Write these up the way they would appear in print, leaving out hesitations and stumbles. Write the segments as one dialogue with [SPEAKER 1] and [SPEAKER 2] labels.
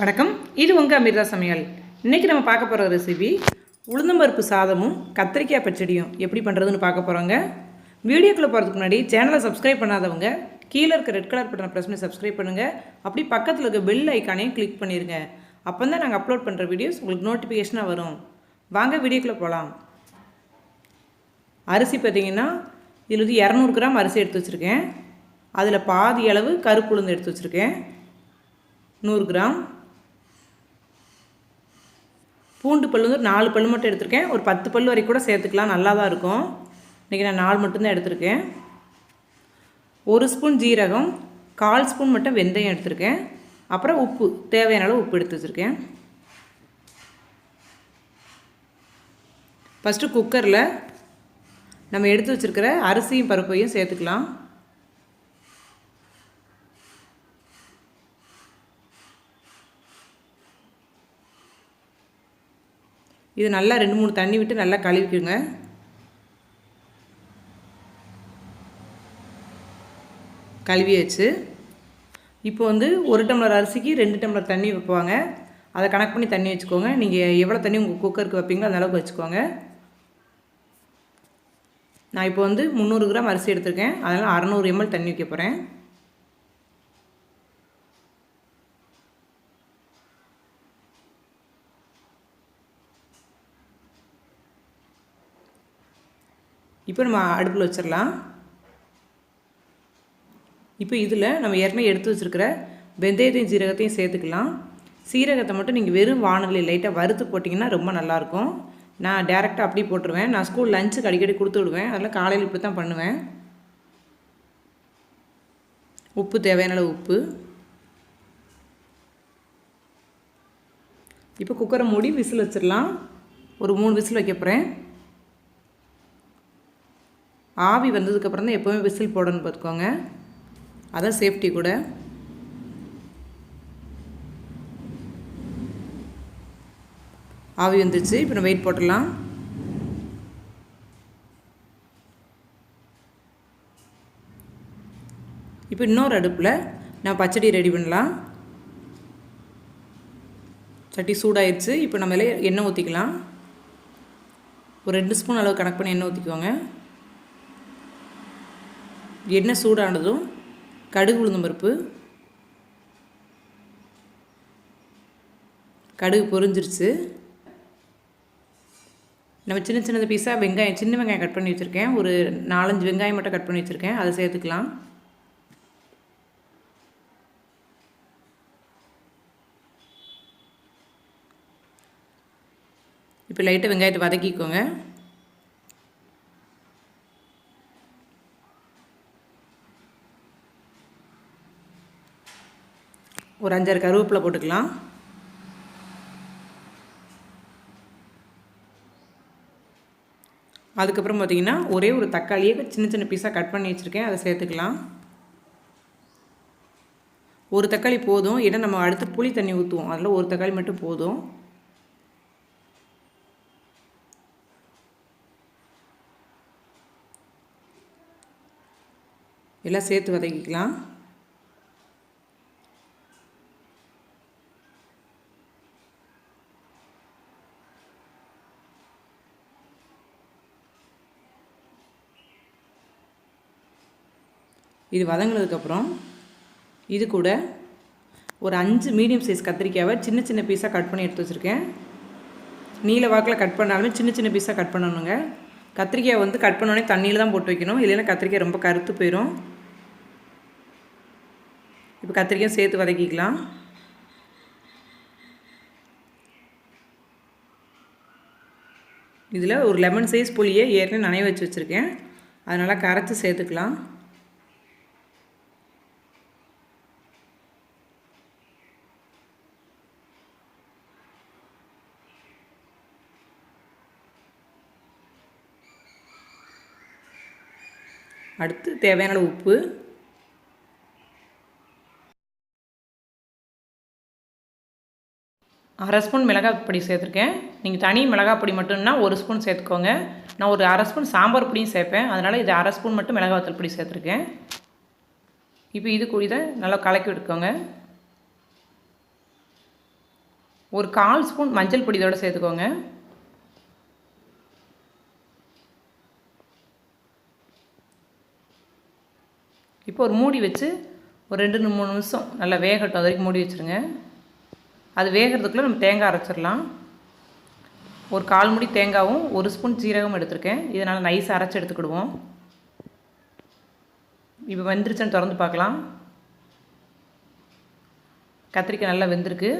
[SPEAKER 1] வணக்கம், இது உங்கள் அமிர்தா சமையல். இன்றைக்கி நம்ம பார்க்க போகிற ரெசிபி உளுந்தம் பருப்பு சாதமும் கத்திரிக்காய் பச்சடியும் எப்படி பண்ணுறதுன்னு பார்க்க போகிறோங்க. வீடியோக்குள்ளே போகிறதுக்கு முன்னாடி சேனலை சப்ஸ்கிரைப் பண்ணாதவங்க கீழே இருக்க ரெட் கலர் பட்டனை ப்ரெஸ் பண்ணி சப்ஸ்கிரைப் பண்ணுங்கள். அப்படி பக்கத்தில் இருக்க பெல் ஐக்கானையும் கிளிக் பண்ணிடுங்க. அப்போ தான் நாங்கள் அப்லோட் பண்ணுற வீடியோஸ் உங்களுக்கு நோட்டிஃபிகேஷனாக வரும். வாங்க வீடியோக்குள்ளே போகலாம். அரிசி பார்த்திங்கன்னா இதில் வந்து 200 கிராம் அரிசி எடுத்து வச்சுருக்கேன். அதில் பாதி அளவு கருப்பு உளுந்து எடுத்து வச்சுருக்கேன். 100 கிராம் பூண்டு பல் வந்து 4 பல் மட்டும் எடுத்திருக்கேன். ஒரு 10 பல் வரைக்கும் கூட சேர்த்துக்கலாம், நல்லா தான் இருக்கும். இன்றைக்கி நான் 4 மட்டும்தான் எடுத்திருக்கேன். 1 ஸ்பூன் ஜீரகம், 1/4 ஸ்பூன் மட்டும் வெந்தயம் எடுத்திருக்கேன். அப்புறம் உப்பு, தேவையான அளவு உப்பு எடுத்து வச்சுருக்கேன். ஃபஸ்ட்டு குக்கரில் நம்ம எடுத்து வச்சுருக்கிற அரிசியும் பருப்பையும் சேர்த்துக்கலாம். இது நல்லா 2-3 தண்ணி விட்டு நல்லா கழுவிக்குங்க. கழுவியாச்சு. இப்போ வந்து 1 டம்ளர் அரிசிக்கு 2 டம்ளர் தண்ணி வைப்பாங்க. அதை கணக்கு பண்ணி தண்ணி வச்சுக்கோங்க. நீங்கள் எவ்வளோ தண்ணி உங்கள் குக்கருக்கு வைப்பீங்களோ அந்த அளவுக்கு வச்சுக்கோங்க. நான் இப்போ வந்து 300 கிராம் அரிசி எடுத்திருக்கேன். அதனால் 600 ml தண்ணி வைக்க போகிறேன். இப்போ நம்ம அடுப்பில் வச்சிடலாம். இப்போ இதில் நம்ம ஏற்கனவே எடுத்து வச்சுருக்கிற வெந்தயத்தையும் சீரகத்தையும் சேர்த்துக்கலாம். சீரகத்தை மட்டும் நீங்கள் வெறும் வானலில் லைட்டாக வறுத்து போட்டிங்கன்னா ரொம்ப நல்லாயிருக்கும். நான் டேரெக்டாக அப்படியே போட்டுருவேன். நான் ஸ்கூல் லஞ்சுக்கு அடிக்கடி கொடுத்து விடுவேன். அதனால் காலையில் இப்படி தான் பண்ணுவேன். உப்பு, தேவையான அளவு உப்பு. இப்போ குக்கரை மூடி விசில் வச்சிடலாம். ஒரு 3 விசில் வைக்க போகிறேன். ஆவி வந்ததுக்கப்புறம் தான் எப்போவுமே விசில் போடணும்னு பார்த்துக்கோங்க. அதான் சேஃப்டி கூட. ஆவி வந்துச்சு. இப்போ நம்ம வெயிட் போட்டுடலாம். இப்போ இன்னொரு அடுப்பில் நான் பச்சடி ரெடி பண்ணலாம். சட்டி சூடாயிடுச்சு. இப்போ நம்ம எண்ணெய் ஊற்றிக்கலாம். ஒரு 2 ஸ்பூன் அளவு கணக்கு பண்ணி எண்ணெய் ஊற்றிக்குவோங்க. எண்ணெய் சூடானதும் கடுகு உளுந்தம் பருப்பு, கடுகு பொரிஞ்சிருச்சு. நம்ம சின்ன சின்னது பீஸாக வெங்காயம், சின்ன வெங்காயம் கட் பண்ணி வச்சுருக்கேன். ஒரு 4-5 வெங்காயம் மட்டும் கட் பண்ணி வச்சுருக்கேன். அதை சேர்த்துக்கலாம். இப்போ லைட்டாக வெங்காயத்தை வதக்கிக்கோங்க. ஒரு 5-6 கருவேப்பிலை போட்டுக்கலாம். அதுக்கப்புறம் பார்த்திங்கன்னா ஒரே ஒரு தக்காளியை சின்ன சின்ன பீஸாக கட் பண்ணி வச்சுருக்கேன். அதை சேர்த்துக்கலாம். ஒரு தக்காளி போதும். ஏன்னா நம்ம அடுத்து புளி தண்ணி ஊற்றுவோம். அதில் ஒரு தக்காளி மட்டும் போதும். எல்லாம் சேர்த்து வதக்கிக்கலாம். இது வதங்கினதுக்கப்புறம் இது கூட ஒரு 5 மீடியம் சைஸ் கத்திரிக்காவை சின்ன சின்ன பீஸாக கட் பண்ணி எடுத்து வச்சுருக்கேன். நீல வாக்கில் கட் பண்ணாலுமே சின்ன சின்ன பீஸாக கட் பண்ணணுங்க. கத்திரிக்காய் வந்து கட் பண்ணோடனே தண்ணியில் தான் போட்டு வைக்கணும், இல்லைன்னா கத்திரிக்காய் ரொம்ப கருத்து போயிடும். இப்போ கத்திரிக்காய் சேர்த்து வதக்கிக்கலாம். இதில் ஒரு லெமன் சைஸ் புளியை ஏற்கனவே நனைய வச்சு வச்சுருக்கேன். அதனால் கரைச்சி சேர்த்துக்கலாம். அடுத்து தேவையான அளவு உப்பு, அரை ஸ்பூன் மிளகாய் பொடி சேர்த்துருக்கேன். நீங்கள் தனி மிளகாய் பொடி மட்டும்னா 1 ஸ்பூன் சேர்த்துக்கோங்க. நான் ஒரு அரை ஸ்பூன் சாம்பார் பொடியும் சேர்ப்பேன். அதனால் இது அரை ஸ்பூன் மட்டும் மிளகாய் பொடி சேர்த்துருக்கேன். இப்போ இது கூட நல்லா கலக்கி விட்டுக்கோங்க. ஒரு 1/4 ஸ்பூன் மஞ்சள் பொடி இதோட சேர்த்துக்கோங்க. இப்போ ஒரு மூடி வச்சு ஒரு 2-3 நிமிஷம் நல்லா வேகட்டும். அது வரைக்கும் மூடி வச்சுருங்க. அது வேகிறதுக்குள்ளே நம்ம தேங்காய் அரைச்சிடலாம். ஒரு 1/4 மூடி தேங்காயும் 1 ஸ்பூன் சீரகம் எடுத்திருக்கேன். இதனால் நைஸாக அரைச்சி எடுத்துக்கிடுவோம். இப்போ வெந்துருச்சுன்னு திறந்து பார்க்கலாம். கத்திரிக்காய் நல்லா வெந்திருக்கு.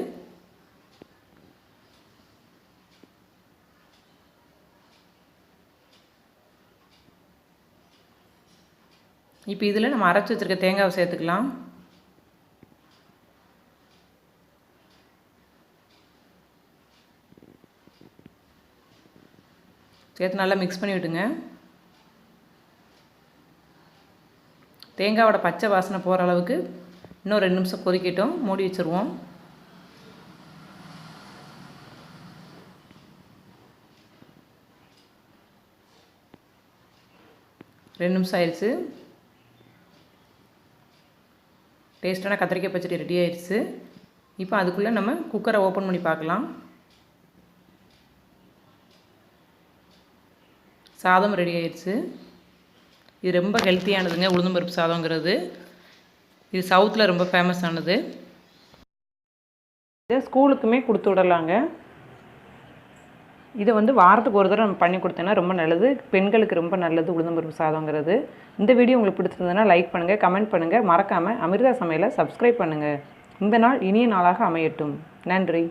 [SPEAKER 1] இப்போ இதில் நம்ம அரைச்சி வச்சுருக்க தேங்காவை சேர்த்துக்கலாம். சேர்த்து நல்லா மிக்ஸ் பண்ணி விட்டுங்க. தேங்காயோட பச்சை வாசனை போகிற அளவுக்கு இன்னும் 2 நிமிஷம் கொதிக்கட்டும். மூடி வச்சுருவோம். ரெண்டு நிமிஷம் ஆயிடுச்சு. டேஸ்ட்டான கத்திரிக்காய் பச்சடி ரெடி ஆயிடுச்சு. இப்போ அதுக்குள்ளே நம்ம குக்கரை ஓப்பன் பண்ணி பார்க்கலாம். சாதம் ரெடி ஆயிடுச்சு. இது ரொம்ப ஹெல்த்தியானதுங்க, உளுந்தம்பருப்பு சாதங்கிறது. இது சவுத்தில் ரொம்ப ஃபேமஸானது. இதை ஸ்கூலுக்குமே கொடுத்து விடலாங்க. இதை வாரத்துக்கு ஒரு தடவை நம்ம பண்ணி கொடுத்தோன்னா ரொம்ப நல்லது. பெண்களுக்கு ரொம்ப நல்லது உளுந்தம்பருப்பு சாதங்கிறது. இந்த வீடியோ உங்களுக்கு பிடிச்சிருந்ததுன்னா லைக் பண்ணுங்கள், கமெண்ட் பண்ணுங்கள். மறக்காமல் அமிர்தா சமையலை சப்ஸ்கிரைப் பண்ணுங்கள். இந்த நாள் இனிய நாளாக அமையட்டும். நன்றி.